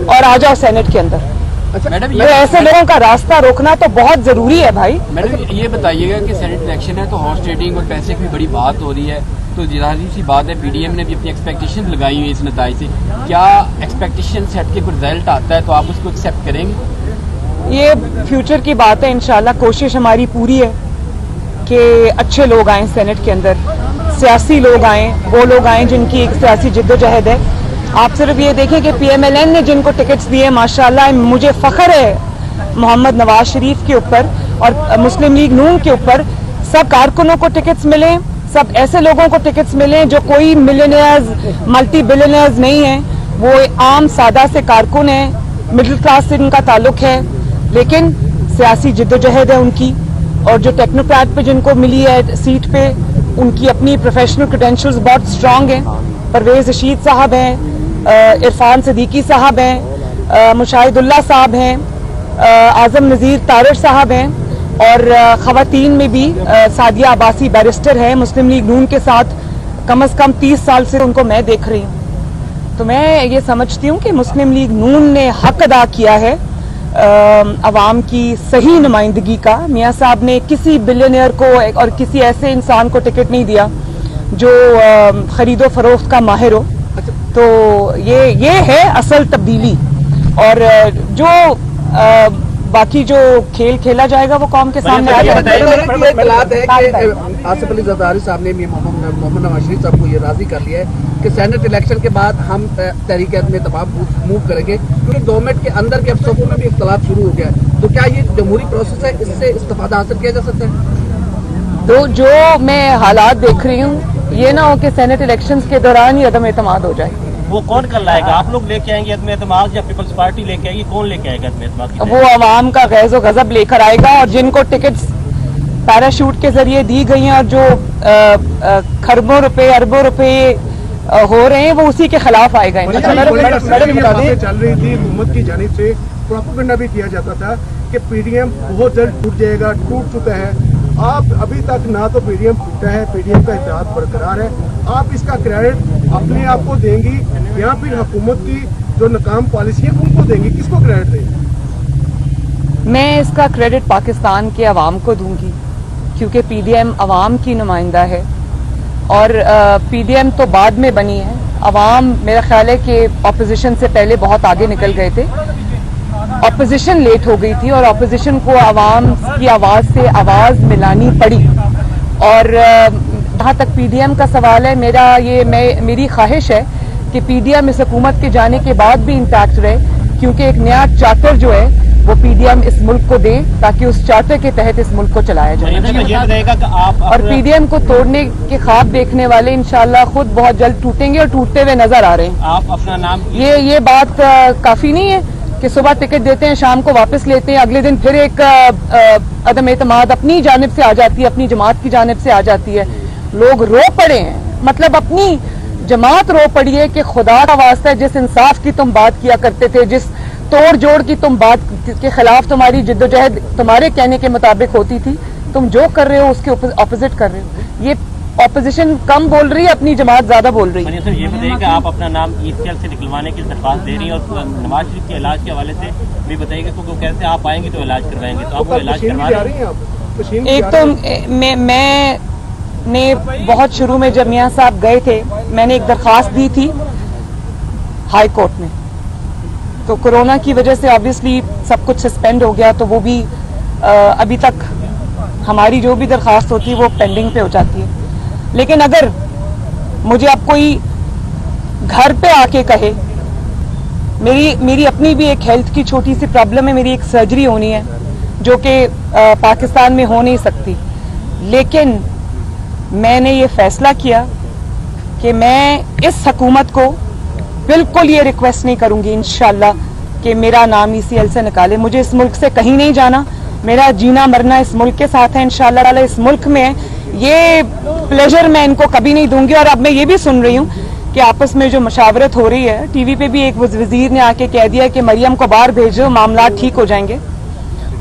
और आ जाओ सेनेट के अंदर। मैडम तो ऐसे लोगों का रास्ता रोकना तो बहुत जरूरी है भाई। मैडम ये बताइएगा कि सेनेट इलेक्शन है तो हॉर्स ट्रेडिंग और पैसे की बड़ी बात हो रही है, तो जाहिर सी बात है पीडीएम ने भी अपनी एक्सपेक्टेशन लगाई हुई है इस नताइज से। क्या एक्सपेक्टेशन सेट के कोई रिजल्ट आता है तो आप उसको एक्सेप्ट करेंगे? ये फ्यूचर की बात है, इंशाल्लाह कोशिश हमारी पूरी है कि अच्छे लोग आएँ सेनेट के अंदर, सियासी लोग आएँ, वो लोग आएँ जिनकी एक सियासी जिद्दोजहद है। आप सिर्फ ये देखें कि पीएमएलएन ने जिनको टिकट्स दिए माशाल्लाह, मुझे फख्र है मोहम्मद नवाज शरीफ के ऊपर और मुस्लिम लीग नून के ऊपर, सब कारकुनों को टिकट्स मिले, सब ऐसे लोगों को टिकट्स मिले जो कोई मिलियनियर्स मल्टी बिलियनियर्स नहीं हैं, वो आम सादा से कारकुन हैं, मिडिल क्लास से उनका ताल्लुक है, लेकिन सियासी जिद्दोजहद है उनकी। और जो टेक्नोक्रेट पे जिनको मिली है सीट पे, उनकी अपनी प्रोफेशनल क्रेडेंशियल्स बहुत स्ट्रांग हैं। परवेज रशीद साहब हैं, इरफान सिद्दीकी साहब हैं, मुशाहिदुल्लाह साहब हैं, आजम नज़ीर तारिर साहब हैं, और ख़वातीन में भी सादिया अब्बासी बैरिस्टर है मुस्लिम लीग नून के साथ, कम से कम 30 साल से उनको मैं देख रही हूँ। तो मैं ये समझती हूँ कि मुस्लिम लीग नून ने हक अदा किया है अवाम की सही नुमाइंदगी का। मियाँ साहब ने किसी बिलियनियर को और किसी ऐसे इंसान को टिकट नहीं दिया जो खरीदो फरोख्त का माहिर हो। तो ये है असल तब्दीली, और जो बाकी जो खेल खेला जाएगा वो कौम के सामने आ जाएगा। आसिफ अली जरदारी साहब ने मोहम्मद नवाज शरीफ साहब को ये राजी कर लिया है कि सेनेट इलेक्शन के बाद हम तहरीक इत्तेफाक मूव करेंगे, क्योंकि गवर्नमेंट के अंदर के अफसरों में भी इख्तलाफ शुरू हो गया है। तो क्या ये जमहूरी प्रोसेस है, इससे इस्तिफादा हासिल किया जा सकता है? तो जो मैं हालात देख रही हूँ, ये ना हो कि सेनेट इलेक्शंस के दौरान ही अदम एतमाद हो जाए। वो कौन कर लाएगा? आप लोग लेके आएंगे अदम एतमाद या पीपल्स पार्टी लेके आएगी? कौन लेके आएगा अदम एतमाद? वो अवाम का गैज़ो गज़ब लेकर आएगा, और जिनको टिकट्स पैराशूट के जरिए दी गई हैं और जो खरबों रुपए अरबों रुपए हो रहे हैं, वो उसी के खिलाफ आएगा। चल रही थी हुकूमत की जानिब से प्रोपेगेंडा भी किया जाता था कि पीडीएम बहुत जल्द टूट जाएगा, टूट चुका है। आप अभी तक ना तो पीडीएम टूटा है, पीडीएम का इत्तेहाद बरकरार है। आप इसका क्रेडिट अपने आप को देंगी या फिर हुकूमत की जो नाकाम पॉलिसी है उनको देंगी? किसको क्रेडिट देंगी? मैं इसका क्रेडिट पाकिस्तान के अवाम को दूंगी, क्योंकि पीडीएम अवाम की नुमाइंदा है, और पीडीएम तो बाद में बनी है। अवाम मेरा ख्याल है कि अपोजिशन से पहले बहुत आगे निकल गए थे, अपोजिशन लेट हो गई थी, और अपोजिशन को अवाम की आवाज़ से आवाज़ मिलानी पड़ी। और जहाँ तक पीडीएम का सवाल है, मेरी ख्वाहिश है कि पीडीएम इस हुकूमत के जाने के बाद भी इंटैक्ट रहे, क्योंकि एक नया चार्टर जो है वो पीडीएम इस मुल्क को दे, ताकि उस चार्टर के तहत इस मुल्क को चलाया जाए। और पीडीएम को तोड़ने के ख्वाब देखने वाले इंशाल्लाह खुद बहुत जल्द टूटेंगे, और टूटते हुए नजर आ रहे हैं। आप अपना नाम ये बात काफी नहीं है कि सुबह टिकट देते हैं, शाम को वापस लेते हैं, अगले दिन फिर एक अदम एतमाद अपनी जानिब से आ जाती है, अपनी जमात की जानिब से आ जाती है। लोग रो पड़े हैं, मतलब अपनी जमात रो पड़ी है कि खुदा का वास्ता है, जिस इंसाफ की तुम बात किया करते थे, जिस तोड़ जोड़ की तुम बात के खिलाफ तुम्हारी जिद्दोजहद तुम्हारे कहने के मुताबिक होती थी, तुम जो कर रहे हो उसके ऑपोजिट कर रहे हो। ये ऑपोजिशन कम बोल रही है, अपनी जमात ज्यादा बोल रही है। सर ये बताइए कि आप अपना नाम ईसीएल से निकलवाने की दरख्वास्त दे रही हैं, और नवाज शरीफ के इलाज के हवाले से भी बताइएगा, क्योंकि कैसे आप आएंगे तो इलाज करवाएंगे, तो आपको इलाज करवा रही हैं? एक तो मैंने बहुत शुरू में जब मियाँ साहब गए थे, मैंने एक दरख्वास्त दी थी हाई कोर्ट में, तो कोरोना की वजह से ऑब्वियसली सब कुछ सस्पेंड हो गया, तो वो भी अभी तक हमारी जो भी दरख्वास्त होती है वो पेंडिंग पे हो जाती है। लेकिन अगर मुझे अब कोई घर पे आके कहे, मेरी अपनी भी एक हेल्थ की छोटी सी प्रॉब्लम है, मेरी एक सर्जरी होनी है जो कि पाकिस्तान में हो नहीं सकती, लेकिन मैंने ये फैसला किया कि मैं इस हुकूमत को बिल्कुल ये रिक्वेस्ट नहीं करूंगी इंशाल्लाह कि मेरा नाम ईसीएल से निकाले। मुझे इस मुल्क से कहीं नहीं जाना, मेरा जीना मरना इस मुल्क के साथ है इंशाल्लाह ताला। इस मुल्क में ये प्लेजर मैं इनको कभी नहीं दूंगी। और अब मैं ये भी सुन रही हूँ कि आपस में जो मशावरत हो रही है, टीवी पे भी एक वजीर ने आके कह दिया कि मरियम को बाहर भेजो, मामला ठीक हो जाएंगे,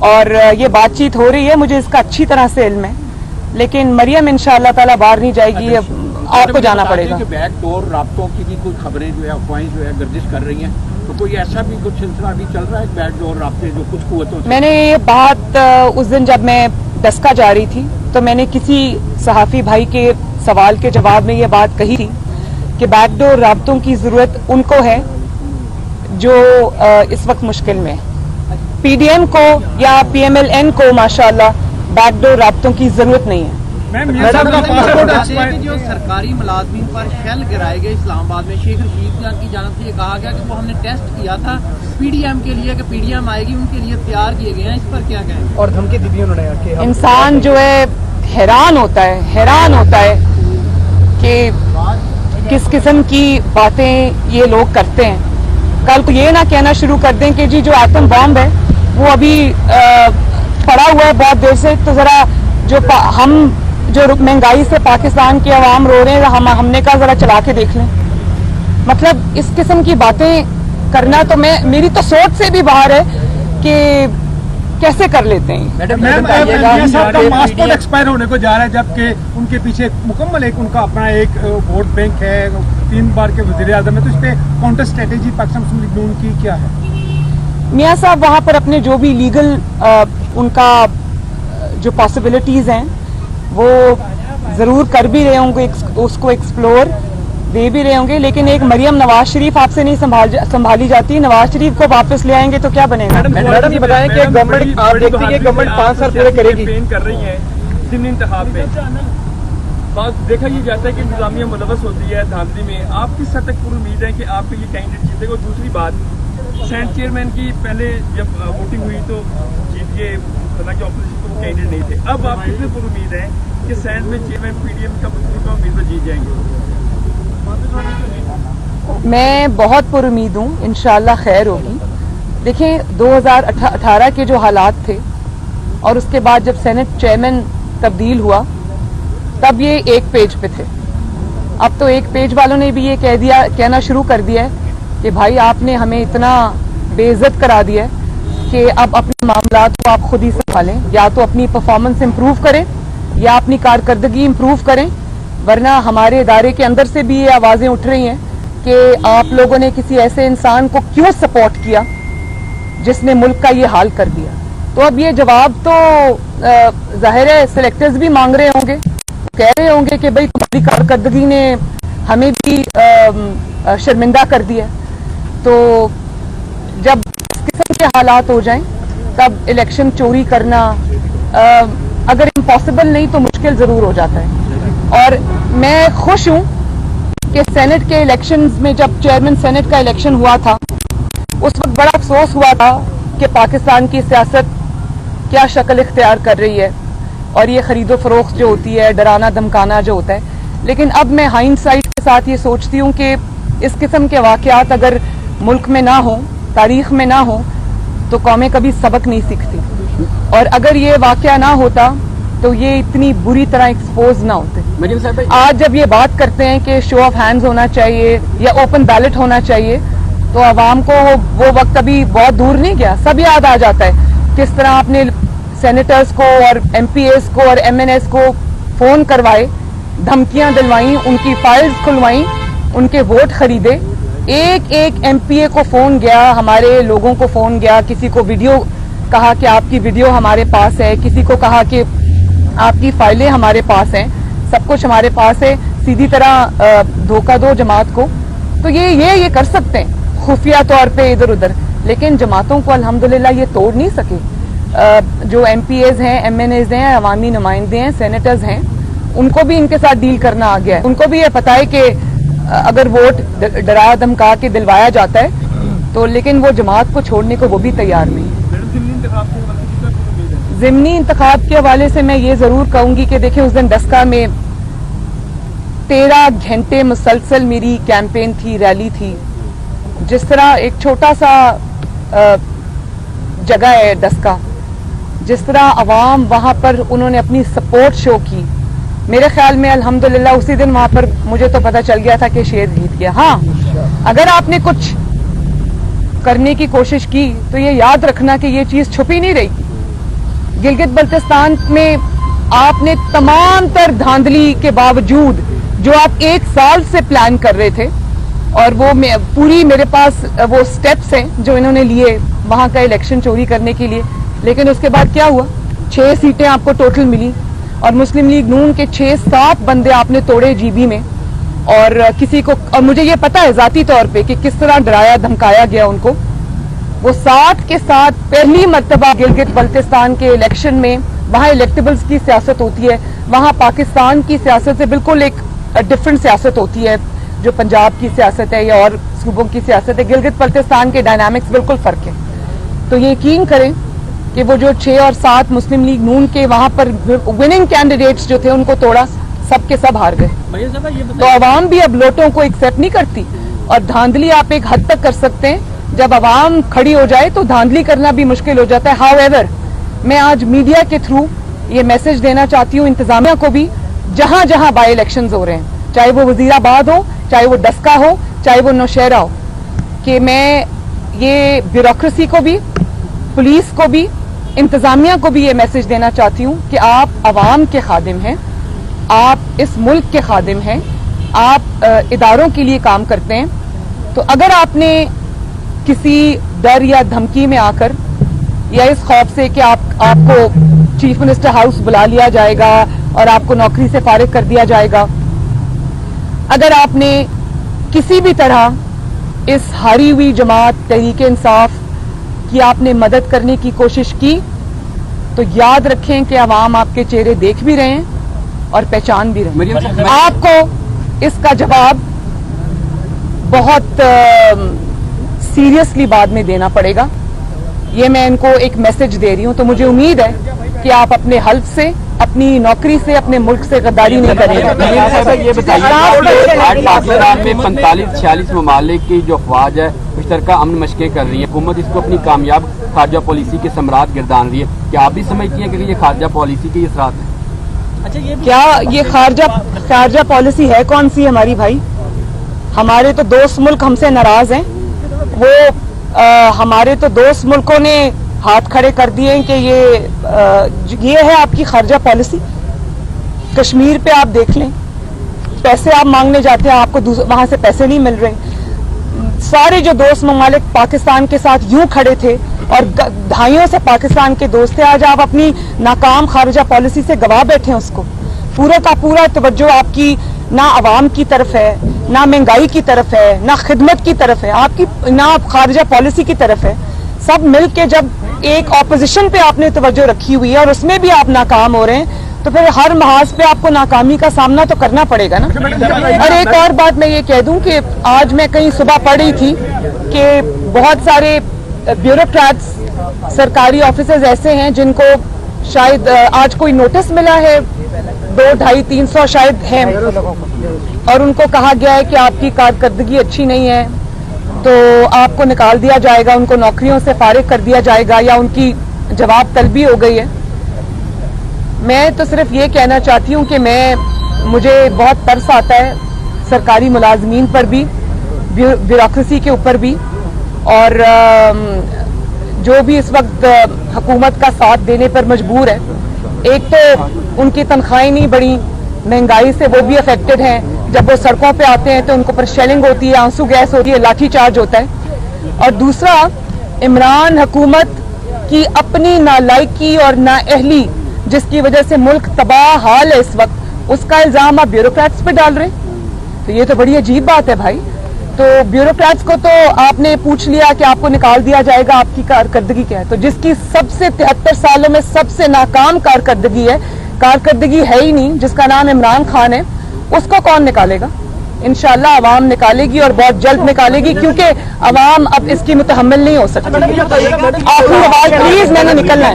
और ये बातचीत हो रही है, मुझे इसका अच्छी तरह से इल्म है, लेकिन मरियम इंशाल्लाह ताला बाहर नहीं जाएगी। आपको जाना पड़ेगा। बैकडोर राब्तों की भी कुछ खबरें जो है, अफवाहें जो है गर्दिश कर रही हैं, तो कोई ऐसा भी कुछ सिलसिला अभी चल रहा है बैकडोर राब्ते जो कुछ कुव्वतों से? मैंने ये बात उस दिन जब मैं डस्का जा रही थी तो मैंने किसी सहाफ़ी भाई के सवाल के जवाब में ये बात कही थी कि बैकडोर राब्तों की ज़रूरत उनको है जो इस वक्त मुश्किल में है। पीडीएम को या पीएमएलएन को माशाअल्लाह बैकडोर राब्तों की ज़रूरत नहीं है। जो सरकारी मुलाजमीन पर शेल गिराए गए इस्लामाबाद में, शेख रशीद खान की जानब से ये कहा गया कि वो हमने टेस्ट किया था पीडीएम के लिए कि पीडीएम आएगी, उनके लिए तैयार किए गए हैं, इस पर क्या कहें? और धमकी दी थी उन्होंने कि इंसान जो है हैरान होता है कि किस किस्म की बातें ये लोग करते हैं। कल को ये ना कहना शुरू कर दें कि जी जो एटम बॉम्ब है वो अभी पड़ा हुआ है बहुत देर से, तो जरा हम जो महंगाई से पाकिस्तान की आवाम रो रहे हैं हमने कहा जरा चला के देख लें। मतलब इस किस्म की बातें करना तो मेरी तो सोच से भी बाहर है कि कैसे कर लेते हैं। मैडम मियां साहब का पासपोर्ट एक्सपायर होने को जा रहा है, जबकि उनके पीछे मुकम्मल एक उनका अपना एक वोट बैंक है, 3 बार के वज़ीर आज़म है, तो इस पे काउंटर स्ट्रेटेजी पाकिस्तान मुस्लिम लीग नून की क्या है? मियां साहब वहाँ पर अपने जो भी लीगल उनका जो पॉसिबिलिटीज़ हैं वो ज़रूर कर भी रहे होंगे, उसको एक्सप्लोर दे भी रहे होंगे, लेकिन एक मरियम नवाज शरीफ आपसे नहीं संभाली जाती। नवाज शरीफ को वापस ले आएंगे तो क्या बनेगा? मैडम ये बताएं कि गवर्नमेंट, आप देखती है गवर्नमेंट 5 साल पूरे करेगी, कर रही है ज़िमनी इंतखाब में। बात देखा ये जाता है कि इंतजामिया मुलवस होती है धांधली में। आप किस हद तक पूरी उम्मीद है कि आपके ये कैंडिडेट जीतेगा? और दूसरी बात, सेनेट चेयरमैन की पहले जब वोटिंग हुई तो जीत के, हालांकि ऑपोजिशन को कैंडिडेट नहीं थे, अब आप कितनी पूरी उम्मीद है कि सेनेट में चेयरमैन पीडीएम का उम्मीदवार जीत जाएंगे? मैं बहुत पुरुमीद हूँ, इंशाल्लाह खैर होगी। देखें 2018 के जो हालात थे और उसके बाद जब सेनेट चेयरमैन तब्दील हुआ तब ये एक पेज पे थे। अब तो एक पेज वालों ने भी ये कहना शुरू कर दिया है कि भाई आपने हमें इतना बेइज्जत करा दिया है कि अब अपने मामलात को आप खुद ही संभालें, या तो अपनी परफॉर्मेंस इम्प्रूव करें या अपनी कारकर्दगी इम्प्रूव करें, वरना हमारे इदारे के अंदर से भी ये आवाज़ें उठ रही हैं कि आप लोगों ने किसी ऐसे इंसान को क्यों सपोर्ट किया जिसने मुल्क का ये हाल कर दिया। तो अब ये जवाब तो जाहिर है सिलेक्टर्स भी मांग रहे होंगे, कह रहे होंगे कि भाई तुम्हारी कारकर्दगी ने हमें भी शर्मिंदा कर दिया। तो जब इस किस्म के हालात हो जाएं तब इलेक्शन चोरी करना अगर इम्पॉसिबल नहीं तो मुश्किल ज़रूर हो जाता है। और मैं खुश हूँ कि सेनेट के इलेक्शंस में जब चेयरमैन सेनेट का इलेक्शन हुआ था उस वक्त बड़ा अफसोस हुआ था कि पाकिस्तान की सियासत क्या शक्ल इख्तियार कर रही है और ये खरीदो फरोख्त जो होती है, डराना धमकाना जो होता है। लेकिन अब मैं हाइंडसाइट के साथ ये सोचती हूँ कि इस किस्म के वाक़यात अगर मुल्क में ना हो, तारीख में ना हो, तो कौमें कभी सबक नहीं सीखती। और अगर ये वाक़या ना होता तो ये इतनी बुरी तरह एक्सपोज ना होते। आज जब ये बात करते हैं कि शो ऑफ हैंड्स होना चाहिए या ओपन बैलेट होना चाहिए, तो आवाम को वो वक्त अभी बहुत दूर नहीं गया, सब याद आ जाता है किस तरह आपने सेनेटर्स को और एमपीएस को और एमएनएस को फोन करवाए, धमकियां दिलवाई, उनकी फाइल्स खुलवाई, उनके वोट खरीदे। एक एक एमपीए को फोन गया, हमारे लोगों को फोन गया, किसी को वीडियो कहा कि आपकी वीडियो हमारे पास है, किसी को कहा कि आपकी फाइलें हमारे पास हैं, सब कुछ हमारे पास है। सीधी तरह धोखा दो जमात को, तो ये कर सकते हैं खुफिया तौर पे इधर उधर, लेकिन जमातों को अल्हम्दुलिल्लाह ये तोड़ नहीं सके। जो एमपीएज हैं, एमएनएज हैं, अवामी नुमाइंदे हैं, सेनेटर्स हैं, उनको भी इनके साथ डील करना आ गया है। उनको भी ये पता है कि अगर वोट डरा धमका के दिलवाया जाता है तो, लेकिन वो जमात को छोड़ने को वो भी तैयार नहीं। ज़िमनी इंतखाब के हवाले से मैं ये जरूर कहूंगी कि देखिए उस दिन डस्का में 13 घंटे मुसलसल मेरी कैंपेन थी, रैली थी। जिस तरह एक छोटा सा जगह है डस्का, जिस तरह अवाम वहां पर उन्होंने अपनी सपोर्ट शो की, मेरे ख्याल में अल्हम्दुलिल्लाह उसी दिन वहां पर मुझे तो पता चल गया था कि शेर जीत गया। हाँ, अगर आपने कुछ करने की कोशिश की तो ये याद रखना कि ये चीज छुपी नहीं रही। गिलगित बल्तिस्तान में आपने तमाम तर धांधली के बावजूद जो आप 1 साल से प्लान कर रहे थे, और वो पूरी मेरे पास वो स्टेप्स हैं जो इन्होंने लिए वहां का इलेक्शन चोरी करने के लिए। लेकिन उसके बाद क्या हुआ, 6 सीटें आपको टोटल मिली और मुस्लिम लीग नून के 6-7 बंदे आपने तोड़े जीबी में, और किसी को, और मुझे ये पता है जाती तौर पे कि किस तरह डराया धमकाया गया उनको। वो 7 के साथ पहली मर्तबा गिलगित बल्तिस्तान के इलेक्शन में, वहाँ इलेक्टेबल्स की सियासत होती है, वहाँ पाकिस्तान की सियासत से बिल्कुल एक डिफरेंट सियासत होती है जो पंजाब की सियासत है या और सूबों की सियासत है। गिलगित बल्तिस्तान के डायनामिक्स बिल्कुल फर्क है। तो यकीन करें कि वो जो 6 और 7 मुस्लिम लीग नून के वहाँ पर विनिंग कैंडिडेट्स जो थे उनको तोड़ा, सब के सब हार गए। तो अवाम भी अब लोटों को एक्सेप्ट नहीं करती, और धांधली आप एक हद तक कर सकते हैं, जब अवाम खड़ी हो जाए तो धांधली करना भी मुश्किल हो जाता है। हाउएवर, मैं आज मीडिया के थ्रू ये मैसेज देना चाहती हूँ इंतजामिया को भी, जहां जहां बाई इलेक्शंस हो रहे हैं, चाहे वो वजीराबाद हो, चाहे वो डस्का हो, चाहे वो नौशहरा हो, कि मैं ये ब्यूरोक्रेसी को भी, पुलिस को भी, इंतजामिया को भी ये मैसेज देना चाहती हूँ कि आप अवाम के खादिम हैं, आप इस मुल्क के खादिम हैं, आप इदारों के लिए काम करते हैं। तो अगर आपने किसी डर या धमकी में आकर, या इस खौफ से कि आपको चीफ मिनिस्टर हाउस बुला लिया जाएगा और आपको नौकरी से फारिग कर दिया जाएगा, अगर आपने किसी भी तरह इस हारी हुई जमात तहरीक इंसाफ की आपने मदद करने की कोशिश की, तो याद रखें कि अवाम आपके चेहरे देख भी रहे हैं और पहचान भी रहे हैं। आपको इसका जवाब बहुत सीरियसली बाद में देना पड़ेगा। ये मैं इनको एक मैसेज दे रही हूं। तो मुझे उम्मीद है कि आप अपने हल्फ से, अपनी नौकरी से, अपने मुल्क से गद्दारी नहीं करेंगे। ये बताइए, आज पाकिस्तान में 45-46 ममालिक की जो अफवाज है मुश्तरका अमन मशकें कर रही है, हुकूमत इसको अपनी कामयाब खारजा पॉलिसी के सम्राट गिरदान रही है। क्या आप भी समझती हैं कि ये खारजा पॉलिसी के असरात है? अच्छा, क्या ये खारजा पॉलिसी है कौन सी हमारी भाई? हमारे तो दोस्त मुल्क हमसे नाराज हैं। वो हमारे तो दोस्त मुल्कों ने हाथ खड़े कर दिए हैं कि ये है आपकी खारजा पॉलिसी। कश्मीर पे आप देख लें, पैसे आप मांगने जाते हैं, आपको वहां से पैसे नहीं मिल रहे। सारे जो दोस्त ममालिक पाकिस्तान के साथ यूं खड़े थे और दहाइयों से पाकिस्तान के दोस्त थे, आज आप अपनी नाकाम खारजा पॉलिसी से गवा बैठे हैं उसको। पूरा का पूरा तवज्जो आपकी ना अवाम की तरफ है, ना महंगाई की तरफ है, ना खिदमत की तरफ है, आपकी ना खारजा पॉलिसी की तरफ है। सब मिल के जब एक ऑपोजिशन पे आपने तवज्जो रखी हुई है और उसमें भी आप नाकाम हो रहे हैं, तो फिर हर महाज पे आपको नाकामी का सामना तो करना पड़ेगा ना। और एक और बात मैं ये कह दूं कि आज मैं कहीं सुबह पढ़ रही थी कि बहुत सारे ब्यूरोक्रेट्स, सरकारी ऑफिसर्स ऐसे हैं जिनको शायद आज कोई नोटिस मिला है, 200-250-300 शायद हैं, और उनको कहा गया है कि आपकी कारकर्दगी अच्छी नहीं है तो आपको निकाल दिया जाएगा, उनको नौकरियों से फारिग कर दिया जाएगा, या उनकी जवाब तलबी हो गई है। मैं तो सिर्फ ये कहना चाहती हूँ कि मुझे बहुत तरस आता है सरकारी मुलाजमीन पर भी, ब्यूरोक्रेसी के ऊपर भी, और जो भी इस वक्त हुकूमत का साथ देने पर मजबूर है। एक तो उनकी तनख्वाहें नहीं बढ़ी, महंगाई से वो भी अफेक्टेड हैं। जब वो सड़कों पे आते हैं तो उनको पर शेलिंग होती है, आंसू गैस होती है, लाठी चार्ज होता है। और दूसरा, इमरान हुकूमत की अपनी नालायकी और नाअहली, जिसकी वजह से मुल्क तबाह हाल है इस वक्त, उसका इल्जाम आप ब्यूरोक्रेट्स पे डाल रहे हैं। तो ये तो बड़ी अजीब बात है भाई। तो ब्यूरोक्रेट्स को तो आपने पूछ लिया कि आपको निकाल दिया जाएगा, आपकी कारकर्दगी क्या है? तो जिसकी सबसे 73 सालों में सबसे नाकाम कारकर्दगी है ही नहीं, जिसका नाम इमरान खान है, उसको कौन निकालेगा? इंशाल्लाह अवाम निकालेगी और बहुत जल्द निकालेगी, क्योंकि अवाम अब इसकी मुतहम्मिल नहीं हो सकती। आखिरी सवाल प्लीज, मैंने निकलना है।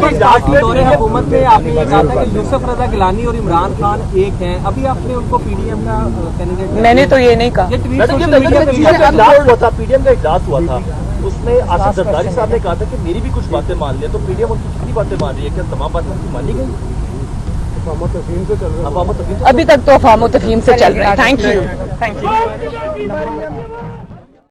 हुकूमत में आपने ये कहा था कि यूसुफ रजा गिलानी और इमरान खान एक हैं, अभी आपने उनको पीडीएम का कैंडिडेट, मैंने तो ये नहीं कहा। पीडीएम का इजलास हुआ था, उसमें आसिफ जरदारी साहब ने कहा था कि मेरी भी कुछ बातें मान लिया, तो पीडीएम उनकी कितनी बातें मान रही है? क्या तमाम बातें उनकी मानी गई? अभी तक तो अफवाम तफहीम से चल रहा है। Thank you.